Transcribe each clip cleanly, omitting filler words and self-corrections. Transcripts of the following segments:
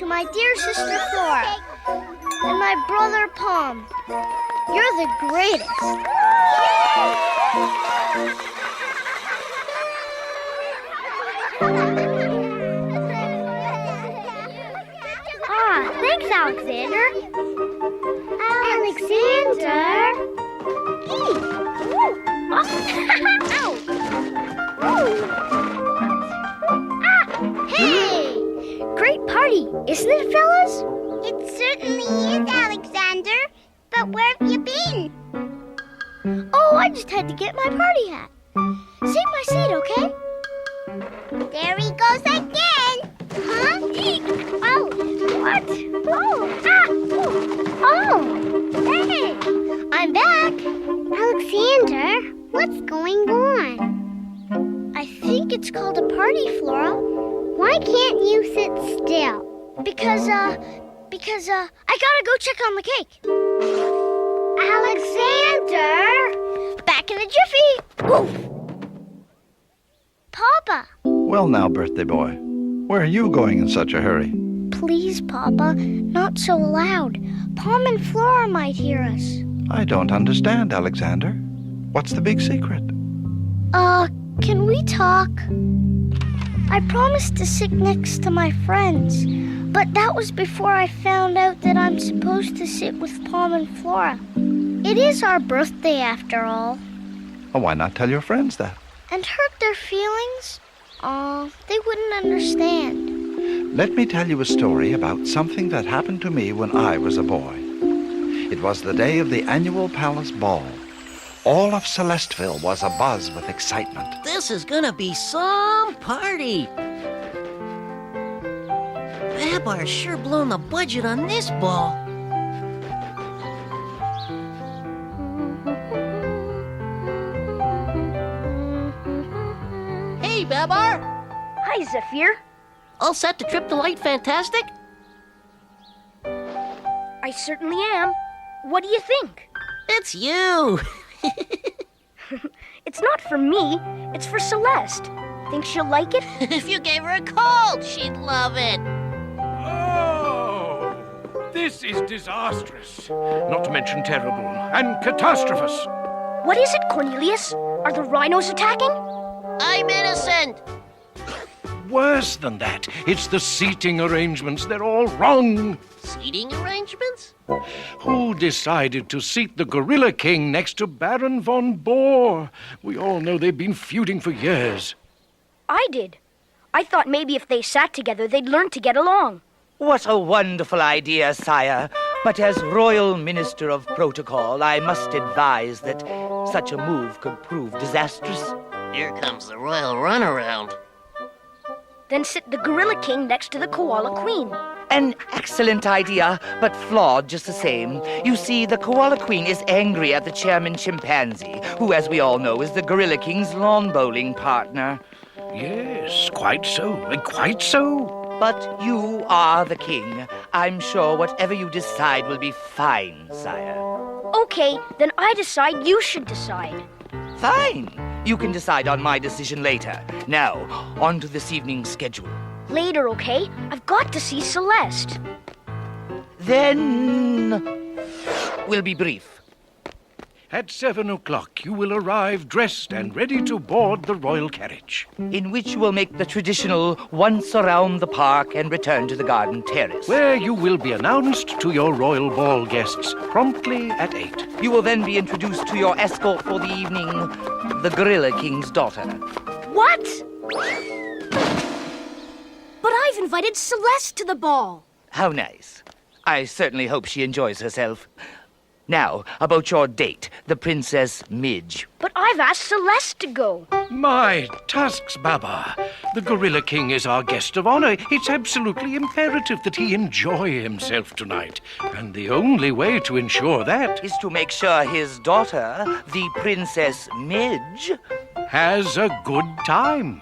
to my dear sister Flora and my brother Palm. You're the greatest. Thanks, Alexander. Alexander! Hey! Great party, isn't it, fellas? It certainly is, Alexander. But where have you been? Oh, I just had to get my party hat. Save my seat, okay? There he goes again. Huh? Oh, what? Oh, hey, I'm back. Alexander, what's going on? I think it's called a party, Flora. Why can't you sit still? Because I gotta go check on the cake. Alexander! Back in a jiffy. Woof. Papa. Well now, birthday boy, where are you going in such a hurry? Please, Papa, not so loud. Palm and Flora might hear us. I don't understand, Alexander. What's the big secret? Can we talk? I promised to sit next to my friends, but that was before I found out that I'm supposed to sit with Palm and Flora. It is our birthday, after all. Oh, why not tell your friends that? And hurt their feelings? They wouldn't understand. Let me tell you a story about something that happened to me when I was a boy. It was the day of the annual palace ball. All of Celestville was abuzz with excitement. This is gonna be some party. Babar's sure blown the budget on this ball. Hey, Babar! Hi, Zephyr. All set to trip the light fantastic? I certainly am. What do you think? It's you! It's not for me. It's for Celeste. Think she'll like it? If you gave her a cold, she'd love it. Oh, this is disastrous. Not to mention terrible and catastrophous. What is it, Cornelius? Are the rhinos attacking? I'm innocent! Worse than that, it's the seating arrangements. They're all wrong. Seating arrangements? Who decided to seat the Gorilla King next to Baron von Bohr? We all know they've been feuding for years. I did. I thought maybe if they sat together, they'd learn to get along. What a wonderful idea, sire. But as Royal Minister of Protocol, I must advise that such a move could prove disastrous. Here comes the royal runaround. Then sit the Gorilla King next to the Koala Queen. An excellent idea, but flawed just the same. You see, the Koala Queen is angry at the Chairman Chimpanzee, who, as we all know, is the Gorilla King's lawn bowling partner. Yes, quite so, quite so. But you are the king. I'm sure whatever you decide will be fine, sire. Okay, then I decide you should decide. Fine. You can decide on my decision later. Now, on to this evening's schedule. Later, okay? I've got to see Celeste. Then we'll be brief. At 7 o'clock, you will arrive dressed and ready to board the royal carriage. In which you will make the traditional once around the park and return to the garden terrace. Where you will be announced to your royal ball guests promptly at 8. You will then be introduced to your escort for the evening, the Gorilla King's daughter. What? But I've invited Celeste to the ball. How nice. I certainly hope she enjoys herself. Now, about your date, the Princess Midge. But I've asked Celeste to go. My tusks, Babar. The Gorilla King is our guest of honor. It's absolutely imperative that he enjoy himself tonight. And the only way to ensure that Is to make sure his daughter, the Princess Midge, has a good time.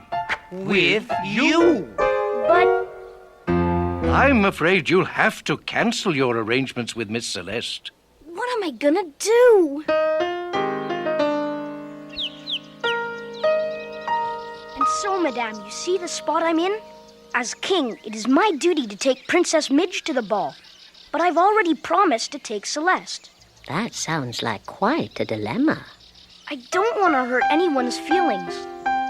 with you. But I'm afraid you'll have to cancel your arrangements with Miss Celeste. what am I gonna do? And so, Madame, you see the spot I'm in? As king, it is my duty to take Princess Midge to the ball. But I've already promised to take Celeste. That sounds like quite a dilemma. I don't want to hurt anyone's feelings.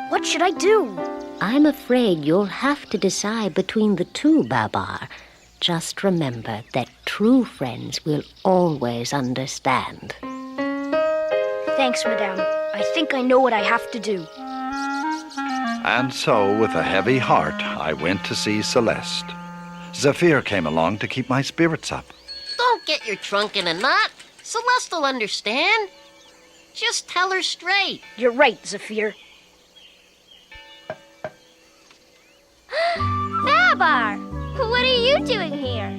What should I do? I'm afraid you'll have to decide between the two, Babar. Just remember that true friends will always understand. Thanks, Madame. I think I know what I have to do. And so, with a heavy heart, I went to see Celeste. Zephyr came along to keep my spirits up. Don't get your trunk in a knot. Celeste will understand. Just tell her straight. You're right, Zephyr. Babar, what are you doing here?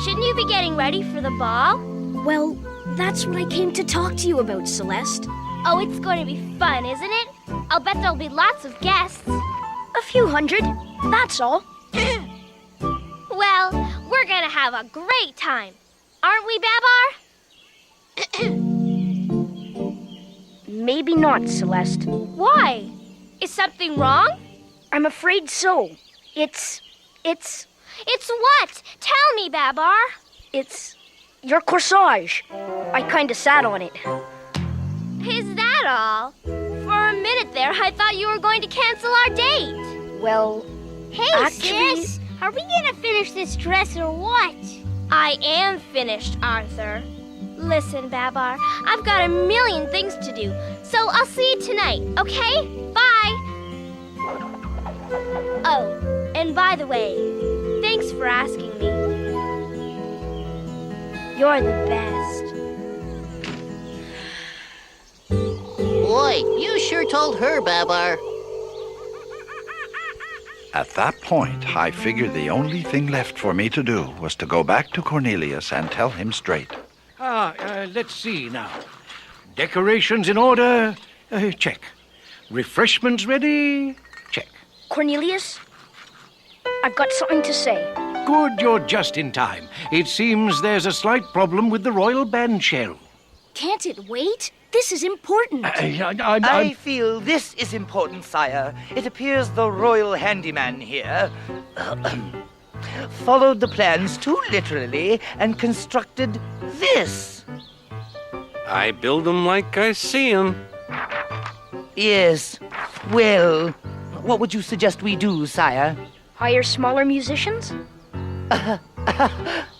Shouldn't you be getting ready for the ball? Well, that's what I came to talk to you about, Celeste. Oh, it's going to be fun, isn't it? I'll bet there'll be lots of guests. A few hundred, that's all. Well, we're going to have a great time. Aren't we, Babar? Maybe not, Celeste. Why? Is something wrong? I'm afraid so. It's what? Tell me, Babar. It's your corsage. I kinda sat on it. Is that all? For a minute there, I thought you were going to cancel our date. Well, Hey, actually... sis. Are we going to finish this dress or what? I am finished, Arthur. Listen, Babar, I've got a million things to do, so I'll see you tonight, okay? Bye. Oh, and by the way, thanks for asking me. You're the best. Boy, you sure told her, Babar. At that point, I figured the only thing left for me to do was to go back to Cornelius and tell him straight. Let's see now. Decorations in order? Check. Refreshments ready? Check. Cornelius, I've got something to say. Good, you're just in time. It seems there's a slight problem with the royal band shell. Can't it wait? This is important. I feel this is important, sire. It appears the royal handyman here followed the plans too literally and constructed this. I build them like I see them. Yes. Well, what would you suggest we do, sire? Hire smaller musicians?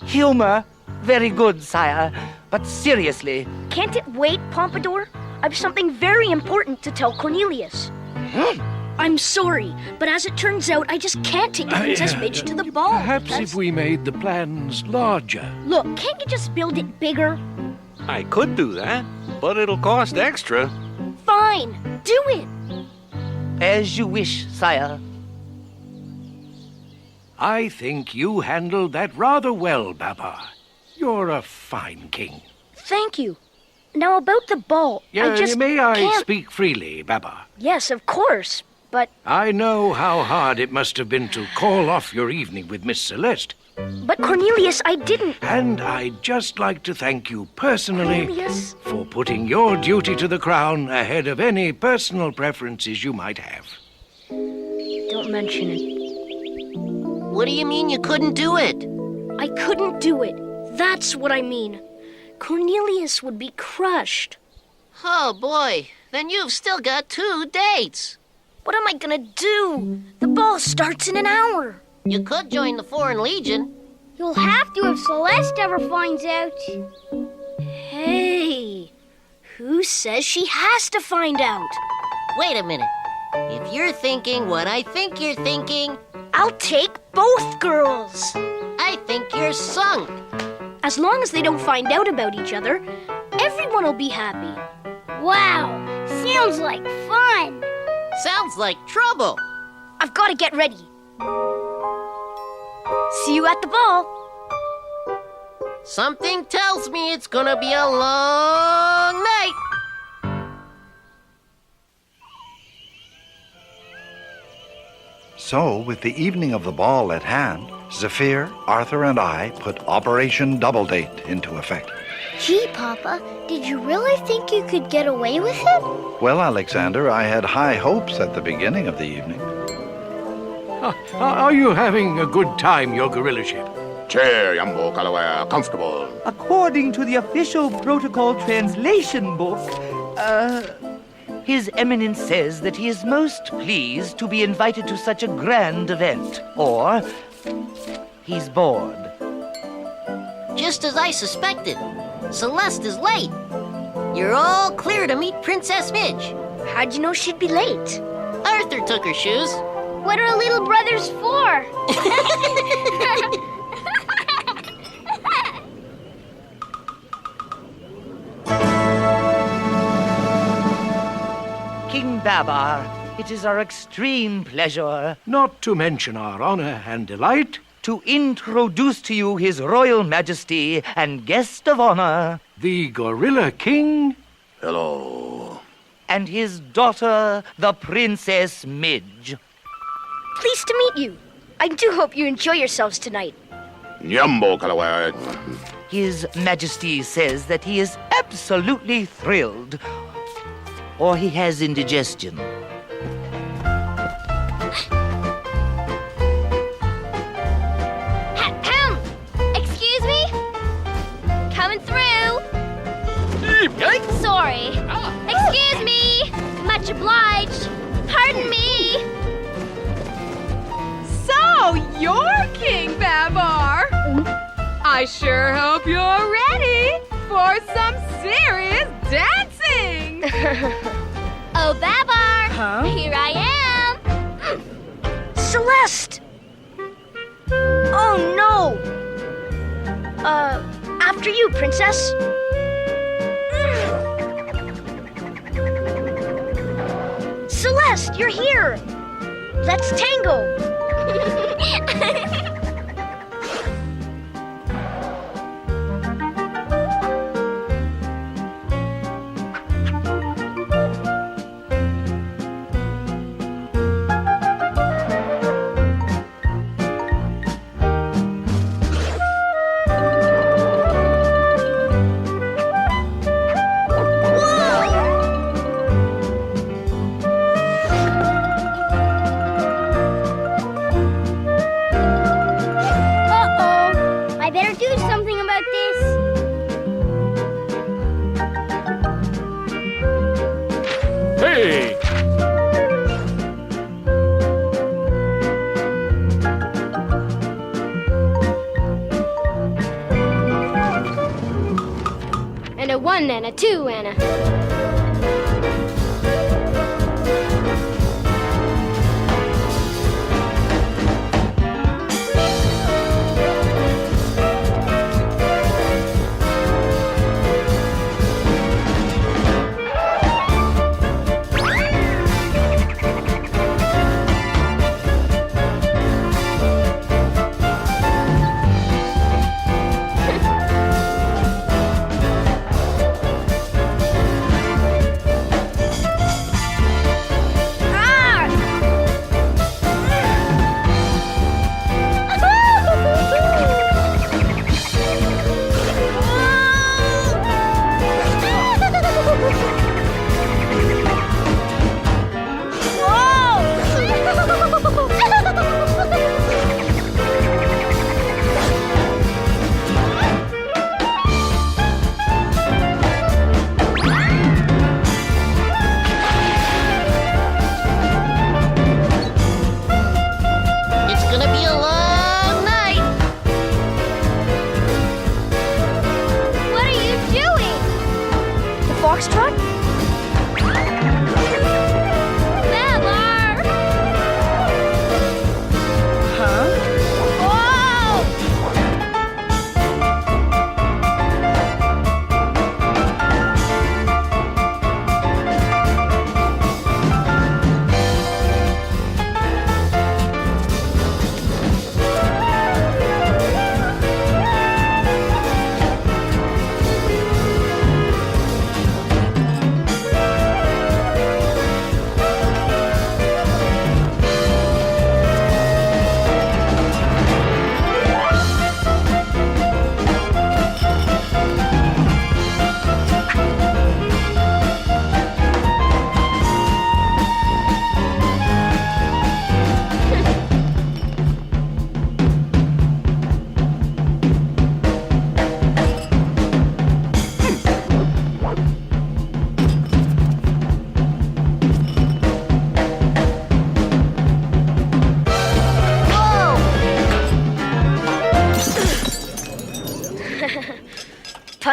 Humor. Very good, sire. But seriously. Can't it wait, Pompadour? I've something very important to tell Cornelius. I'm sorry, but as it turns out, I just can't take Princess Midge to the ball. Perhaps if we made the plans larger. Look, can't you just build it bigger? I could do that, but it'll cost extra. Fine, do it. As you wish, sire. I think you handled that rather well, Babar. You're a fine king. Thank you. Now about the ball, May I can't... speak freely, Babar? Yes, of course, but I know how hard it must have been to call off your evening with Miss Celeste. Cornelius, I didn't. And I'd just like to thank you personally Cornelius? for putting your duty to the crown ahead of any personal preferences you might have. Don't mention it. What do you mean you couldn't do it? I couldn't do it. That's what I mean. Cornelius would be crushed. Oh, boy. Then you've still got 2 dates. What am I gonna do? The ball starts in an hour. You could join the Foreign Legion. You'll have to if Celeste ever finds out. Hey, who says she has to find out? Wait a minute. If you're thinking what I think you're thinking, I'll take both girls. I think you're sunk. As long as they don't find out about each other, everyone will be happy. Wow, sounds like fun. Sounds like trouble. I've got to get ready. See you at the ball. Something tells me it's gonna be a long night. So, with the evening of the ball at hand, Zephyr, Arthur, and I put Operation Double Date into effect. Gee, Papa, did you really think you could get away with it? Well, Alexander, I had high hopes at the beginning of the evening. Are you having a good time, your gorilaship? Chair, Yambo, Kalawaya, comfortable. According to the official protocol translation book, His Eminence says that he is most pleased to be invited to such a grand event, or he's bored. Just as I suspected. Celeste is late. You're all clear to meet Princess Midge. How'd you know she'd be late? Arthur took her shoes. What are little brothers for? King Babar, it is our extreme pleasure Not to mention our honor and delight, to introduce to you His Royal Majesty and guest of honor, the Gorilla King. Hello. and his daughter, the Princess Midge. Pleased to meet you. I do hope you enjoy yourselves tonight. Yambo, Kalawaya. His Majesty says that he is absolutely thrilled, or he has indigestion. Ahem. Excuse me? Coming through. Sorry. Excuse me. Much obliged. Pardon me. So, you're King Babar. I sure hope you're ready for some serious dancing. Oh, Babar. Huh? Here I am. Celeste! Oh, no! After you, Princess. Celeste, you're here! Let's tango! Uh-oh. I better do something about this. Hey! And a 1 and a 2 and a...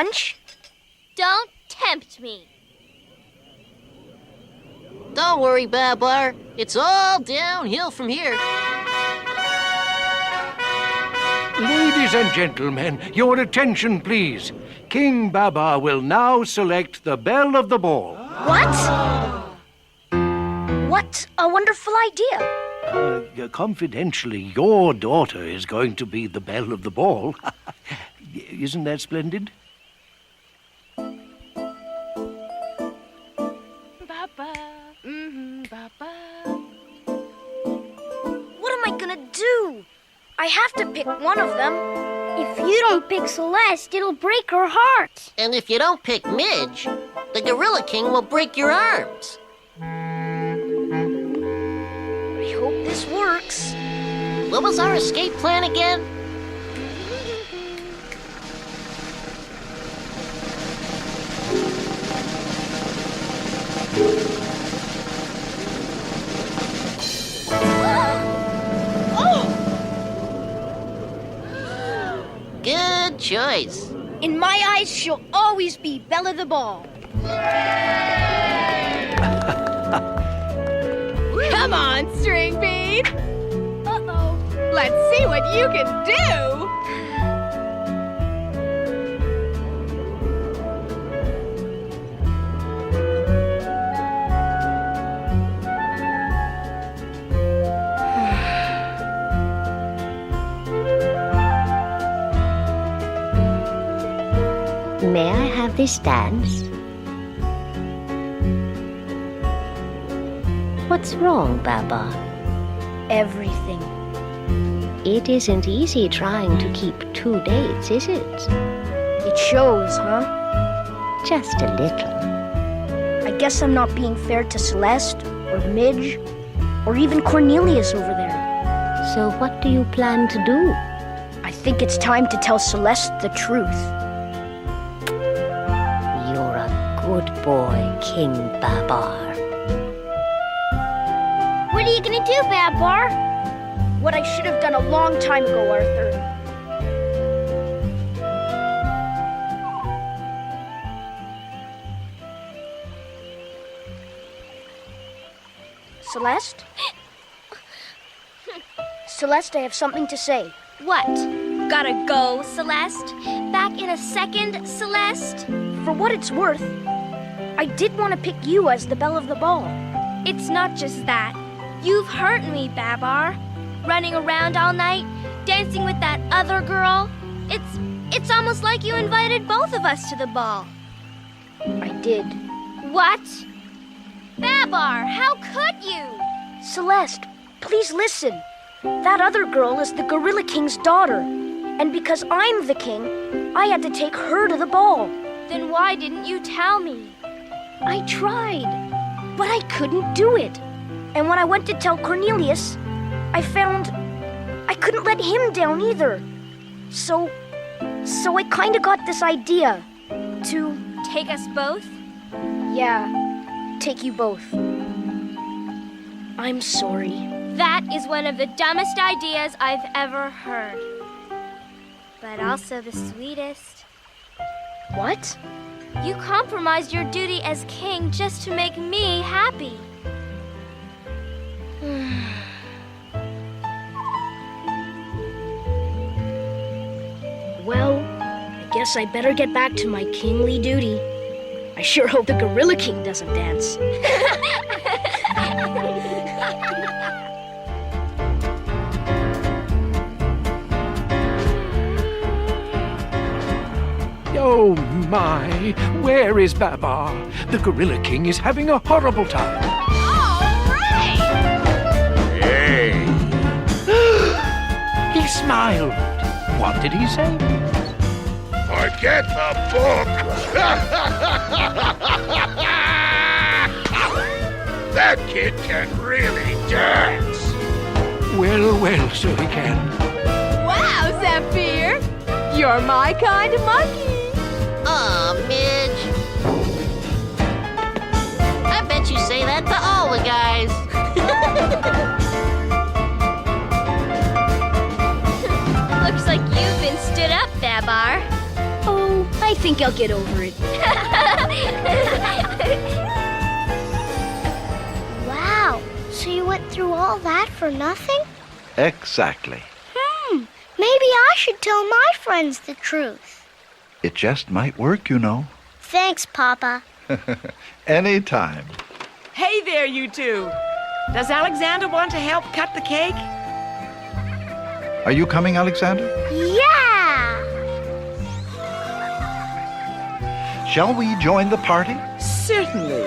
lunch? Don't tempt me. Don't worry, Babar. It's all downhill from here. Ladies and gentlemen, your attention, please. King Babar will now select the belle of the ball. What? What a wonderful idea. Confidentially, your daughter is going to be the belle of the ball. Isn't that splendid? Baba. Baba. What am I gonna do? I have to pick one of them. If you don't pick Celeste, it'll break her heart. And if you don't pick Midge, the Gorilla King will break your arms. I hope this works. What was our escape plan again? Good choice. In my eyes, she'll always be belle of the ball. Come on, String Bean. Uh-oh. Let's see what you can do. May I have this dance? What's wrong, Babar? Everything. It isn't easy trying to keep 2 dates, is it? It shows, huh? Just a little. I guess I'm not being fair to Celeste, or Midge, or even Cornelius over there. So what do you plan to do? I think it's time to tell Celeste the truth. You're a good boy, King Babar. What are you gonna do, Babar? What I should have done a long time ago, Arthur. Celeste? Celeste, I have something to say. What? Gotta go, Celeste? Back in a second, Celeste? For what it's worth, I did want to pick you as the belle of the ball. It's not just that. You've hurt me, Babar. Running around all night, dancing with that other girl. It's almost like you invited both of us to the ball. I did. What? Babar, how could you? Celeste, please listen. That other girl is the Gorilla King's daughter. And because I'm the king, I had to take her to the ball. Then why didn't you tell me? I tried, but I couldn't do it. And when I went to tell Cornelius, I found I couldn't let him down either. So I kind of got this idea to... Take us both? Yeah, take you both. I'm sorry. That is one of the dumbest ideas I've ever heard. But also the sweetest. What? You compromised your duty as king just to make me happy. Well, I guess I better get back to my kingly duty. I sure hope the Gorilla King doesn't dance. Oh my, where is Babar? The Gorilla King is having a horrible time. Hey! He smiled. What did he say? Forget the book! That kid can really dance! Well, well, so he can. Wow, Zephyr! You're my kind of monkey. Aw, Midge. I bet you say that to all the guys. Looks like you've been stood up, Babar. Oh, I I think I'll get over it. Wow, so you went through all that for nothing? Exactly. Maybe I should tell my friends the truth. It just might work, you know. Thanks, Papa. Anytime. Hey there, you two. Does Alexander want to help cut the cake? Are you coming, Alexander? Yeah! Shall we join the party? Certainly.